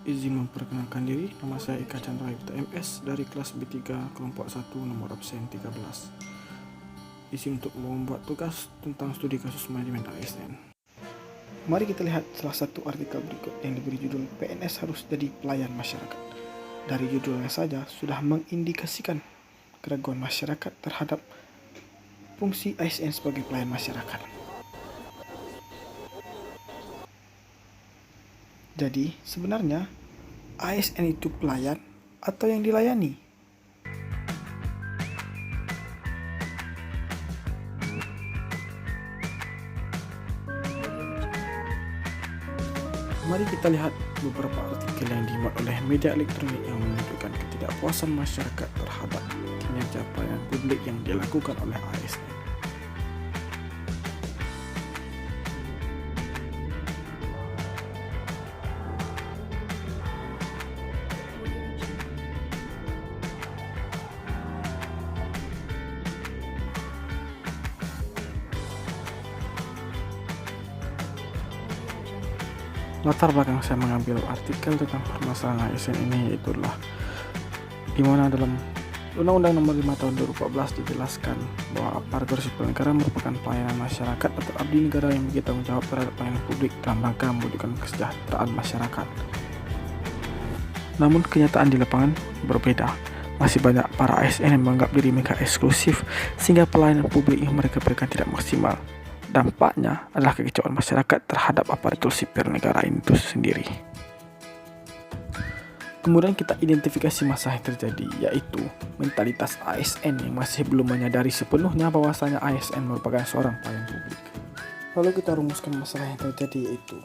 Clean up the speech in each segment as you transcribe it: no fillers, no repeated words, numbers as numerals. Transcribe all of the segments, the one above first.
Izin memperkenalkan diri, nama saya Ika Chandra Yipta MS dari kelas B3 kelompok 1 nomor absen 13. Izin untuk membuat tugas tentang studi kasus manajemen ASN. Mari kita lihat salah satu artikel berikut yang diberi judul PNS harus jadi pelayan masyarakat. Dari judulnya saja sudah mengindikasikan keraguan masyarakat terhadap fungsi ASN sebagai pelayan masyarakat. Jadi, sebenarnya ASN itu pelayan atau yang dilayani? Mari kita lihat beberapa artikel yang dimuat oleh media elektronik yang menunjukkan ketidakpuasan masyarakat terhadap kinerja pelayanan publik yang dilakukan oleh ASN. Latar belakang saya mengambil artikel tentang permasalahan ASN ini itulah di mana dalam Undang-Undang Nomor 5 Tahun 2014 dijelaskan bahwa aparatur sipil negara merupakan pelayanan masyarakat atau abdi negara yang bertanggung jawab terhadap pelayanan publik dalam rangka mewujudkan kesejahteraan masyarakat. Namun kenyataan di lapangan berbeda. Masih banyak para ASN yang menganggap diri mereka eksklusif sehingga pelayanan publik yang mereka berikan tidak maksimal. Dampaknya adalah kekecewaan masyarakat terhadap aparatur sipil negara itu sendiri. Kemudian kita identifikasi masalah yang terjadi, yaitu mentalitas ASN yang masih belum menyadari sepenuhnya bahwasanya ASN merupakan seorang pelayan publik. Lalu kita rumuskan masalah yang terjadi, yaitu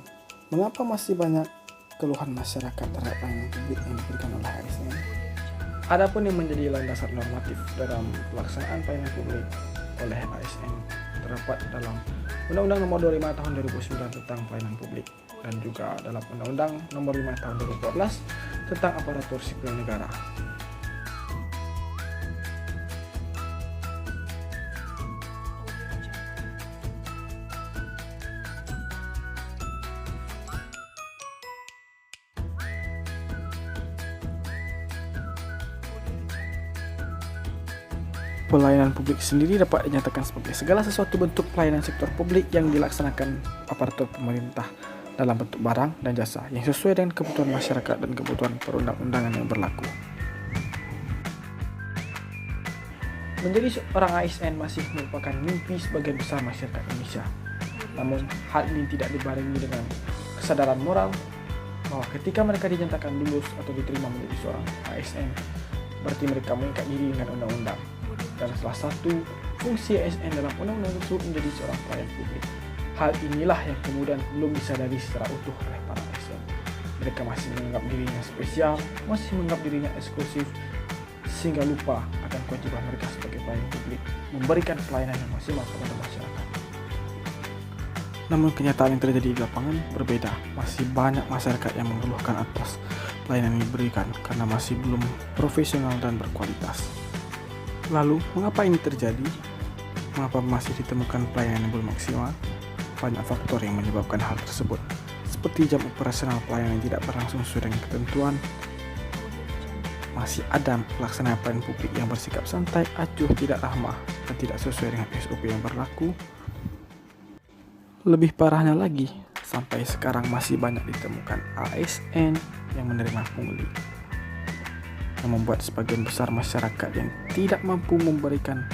mengapa masih banyak keluhan masyarakat terhadap pelayanan publik yang diberikan oleh ASN. Adapun yang menjadi landasan normatif dalam pelaksanaan pelayanan publik oleh ASN terdapat dalam Undang-Undang Nomor 25 Tahun 2009 tentang pelayanan publik dan juga dalam Undang-Undang Nomor 5 Tahun 2014 tentang aparatur sipil negara. Pelayanan publik sendiri dapat dinyatakan sebagai segala sesuatu bentuk pelayanan sektor publik yang dilaksanakan aparatur pemerintah dalam bentuk barang dan jasa yang sesuai dengan kebutuhan masyarakat dan kebutuhan perundang-undangan yang berlaku. Menjadi seorang ASN masih merupakan mimpi sebagian besar masyarakat Indonesia. Namun, hal ini tidak dibarengi dengan kesadaran moral bahwa ketika mereka dinyatakan lulus atau diterima menjadi seorang ASN, berarti mereka mengikat diri dengan undang-undang. Dan salah satu fungsi ASN dalam undang-undang tersebut menjadi seorang pelayan publik. Hal inilah yang kemudian belum disadari secara utuh oleh para ASN. Mereka masih menganggap dirinya spesial, masih menganggap dirinya eksklusif, sehingga lupa akan kewajiban mereka sebagai pelayan publik, memberikan pelayanan yang maksimal kepada masyarakat. Namun kenyataan yang terjadi di lapangan berbeda. Masih banyak masyarakat yang mengeluhkan atas pelayanan yang diberikan karena masih belum profesional dan berkualitas. Lalu, mengapa ini terjadi? Mengapa masih ditemukan pelayanan yang belum maksimal? Banyak faktor yang menyebabkan hal tersebut, seperti jam operasional pelayanan yang tidak berlangsung sesuai dengan ketentuan. Masih ada pelaksanaan pelayanan publik yang bersikap santai, acuh, tidak ramah, dan tidak sesuai dengan SOP yang berlaku. Lebih parahnya lagi, sampai sekarang masih banyak ditemukan ASN yang menerima pungli, yang membuat sebagian besar masyarakat yang tidak mampu memberikan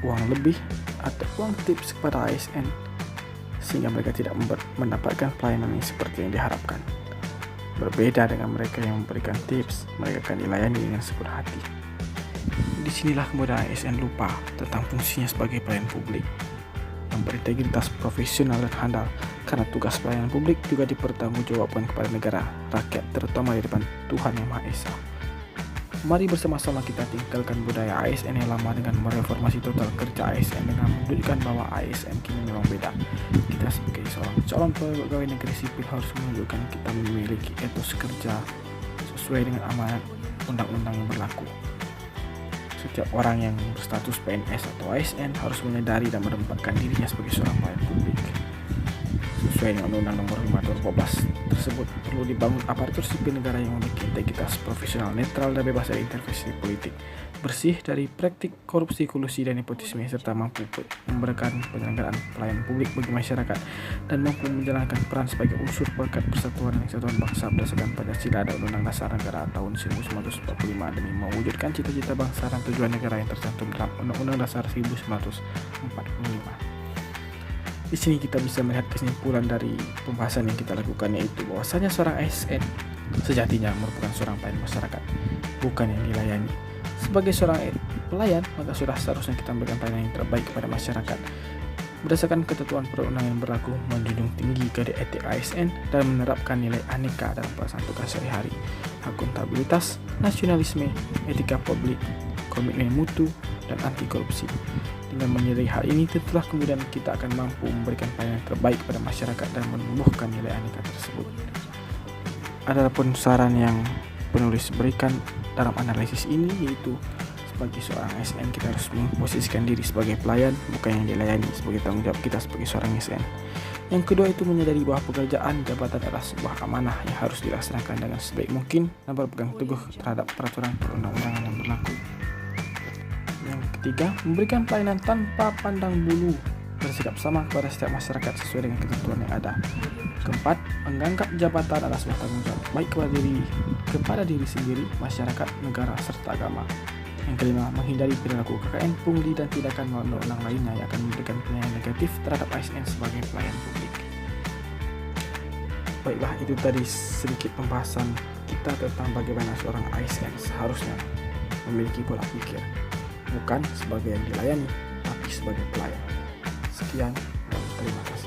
uang lebih atau uang tips kepada ASN sehingga mereka tidak mendapatkan pelayanan yang seperti yang diharapkan. Berbeda dengan mereka yang memberikan tips, mereka akan dilayani dengan sepenuh hati. Disinilah kemudian ASN lupa tentang fungsinya sebagai pelayan publik yang berintegritas, profesional dan handal, karena tugas pelayanan publik juga dipertanggungjawabkan kepada negara, rakyat, terutama di depan Tuhan Yang Maha Esa. Mari bersama-sama kita tinggalkan budaya ASN yang lama dengan mereformasi total kerja ASN dengan menunjukkan bahwa ASN kini memang beda. Kita sebagai seorang calon pegawai negeri sipil harus menunjukkan kita memiliki etos kerja sesuai dengan amanat undang-undang yang berlaku. Setiap orang yang berstatus PNS atau ASN harus menyadari dan menempatkan dirinya sebagai seorang pelayan publik sesuai dengan Undang-Undang Nomor 5 Tahun 2014 tersebut perlu dibangun aparatur sipil negara yang memiliki integritas, profesional, netral, dan bebas dari intervensi politik, bersih dari praktik korupsi, kolusi, dan nepotisme, serta mampu memberikan penyelenggaraan pelayanan publik bagi masyarakat dan mampu menjalankan peran sebagai unsur perekat persatuan dan kesatuan bangsa berdasarkan Pancasila dan Undang-Undang Dasar Negara tahun 1945 demi mewujudkan cita-cita bangsa dan tujuan negara yang tercantum dalam Undang-Undang Dasar 1945. Di sini kita bisa melihat kesimpulan dari pembahasan yang kita lakukan, yaitu bahwasanya seorang ASN sejatinya merupakan seorang pelayan masyarakat, bukan yang dilayani. Sebagai seorang pelayan, maka sudah seharusnya kita memberikan pelayanan yang terbaik kepada masyarakat. Berdasarkan ketentuan perundang yang berlaku, menjunjung tinggi kode etik ASN dan menerapkan nilai aneka dalam pelaksanaan tugas sehari-hari, akuntabilitas, nasionalisme, etika publik, komitmen mutu, dan anti korupsi. Dengan menilai hal ini, tentulah kemudian kita akan mampu memberikan pelayanan terbaik kepada masyarakat dan menumbuhkan nilai aneka tersebut. Adapun saran yang penulis berikan dalam analisis ini, yaitu sebagai seorang ASN kita harus memposisikan diri sebagai pelayan, bukan yang dilayani, sebagai tanggung jawab kita sebagai seorang ASN. Yang kedua itu menyadari bahwa pekerjaan jabatan adalah sebuah amanah yang harus dilaksanakan dengan sebaik mungkin dan berpegang teguh terhadap peraturan perundang-undangan yang berlaku. Yang ketiga, memberikan pelayanan tanpa pandang bulu, bersikap sama kepada setiap masyarakat sesuai dengan ketentuan yang ada. Keempat, menganggap jabatan adalah sebuah tanggung jawab baik kepada diri sendiri, masyarakat, negara, serta agama. Yang kelima, menghindari perilaku KKN, pungli, dan tindakan undang-undang lainnya yang akan memberikan penilaian negatif terhadap ASN sebagai pelayan publik. Baiklah, itu tadi sedikit pembahasan kita tentang bagaimana seorang ASN seharusnya memiliki pola pikir, bukan sebagai yang dilayani, tapi sebagai pelayan. Sekian dan terima kasih.